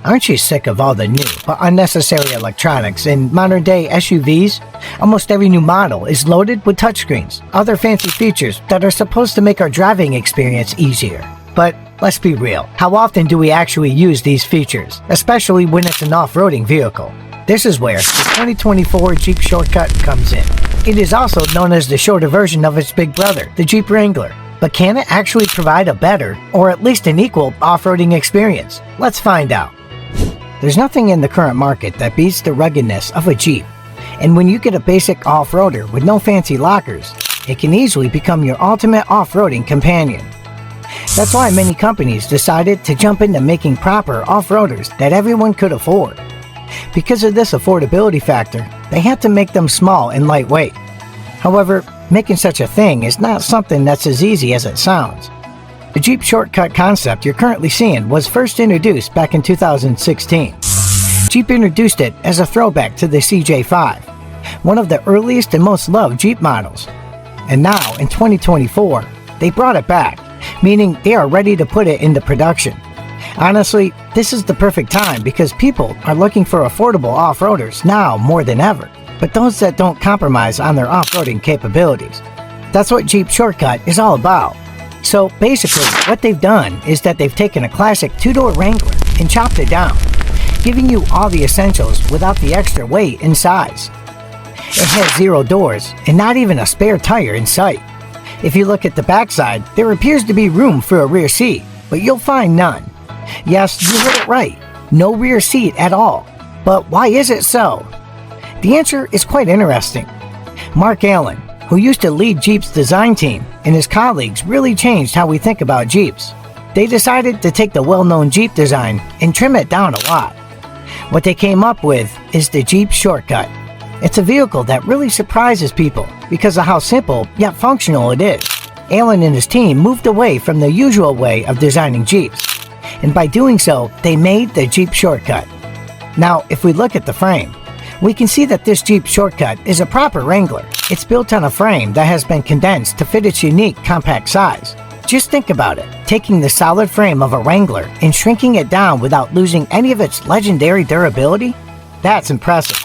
Aren't you sick of all the new but unnecessary electronics in modern-day SUVs? Almost every new model is loaded with touchscreens, other fancy features that are supposed to make our driving experience easier. But let's be real, how often do we actually use these features, especially when it's an off-roading vehicle? This is where the 2024 Jeep Shortcut comes in. It is also known as the shorter version of its big brother, the Jeep Wrangler. But can it actually provide a better, or at least an equal, off-roading experience? Let's find out. There's nothing in the current market that beats the ruggedness of a Jeep. And when you get a basic off-roader with no fancy lockers, it can easily become your ultimate off-roading companion. That's why many companies decided to jump into making proper off-roaders that everyone could afford. Because of this affordability factor, they had to make them small and lightweight. However, making such a thing is not something that's as easy as it sounds. The Jeep Shortcut concept you're currently seeing was first introduced back in 2016. Jeep introduced it as a throwback to the CJ5, one of the earliest and most loved Jeep models. And now, in 2024, they brought it back, meaning they are ready to put it into production. Honestly, this is the perfect time because people are looking for affordable off-roaders now more than ever, but those that don't compromise on their off-roading capabilities. That's what Jeep Shortcut is all about. So basically, what they've done is that they've taken a classic two-door Wrangler and chopped it down, giving you all the essentials without the extra weight and size. It has 0 doors and not even a spare tire in sight. If you look at the backside, there appears to be room for a rear seat, but you'll find none. Yes, you heard it right, no rear seat at all. But why is it so? The answer is quite interesting. Mark Allen, who used to lead Jeep's design team, and his colleagues really changed how we think about Jeeps. They decided to take the well-known Jeep design and trim it down a lot. What they came up with is the Jeep Shortcut. It's a vehicle that really surprises people because of how simple yet functional it is. Allen and his team moved away from the usual way of designing Jeeps, and by doing so, they made the Jeep Shortcut. Now, if we look at the frame, we can see that this Jeep Shortcut is a proper Wrangler. It's built on a frame that has been condensed to fit its unique compact size. Just think about it, taking the solid frame of a Wrangler and shrinking it down without losing any of its legendary durability? That's impressive.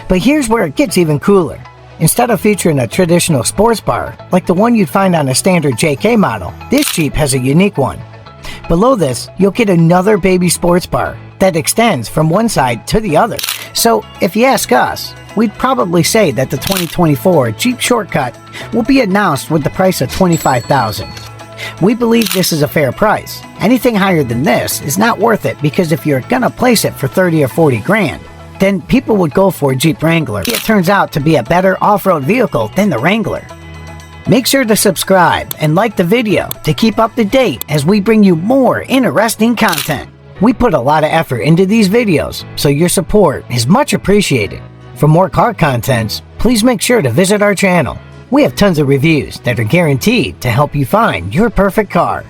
But here's where it gets even cooler. Instead of featuring a traditional sports bar, like the one you'd find on a standard JK model, this Jeep has a unique one. Below this, you'll get another baby sports bar that extends from one side to the other. So, if you ask us, we'd probably say that the 2024 Jeep Shortcut will be announced with the price of $25,000. We believe this is a fair price. Anything higher than this is not worth it because if you're gonna place it for 30 or 40 grand, then people would go for a Jeep Wrangler. It turns out to be a better off-road vehicle than the Wrangler. Make sure to subscribe and like the video to keep up to date as we bring you more interesting content. We put a lot of effort into these videos, so your support is much appreciated. For more car contents, please make sure to visit our channel. We have tons of reviews that are guaranteed to help you find your perfect car.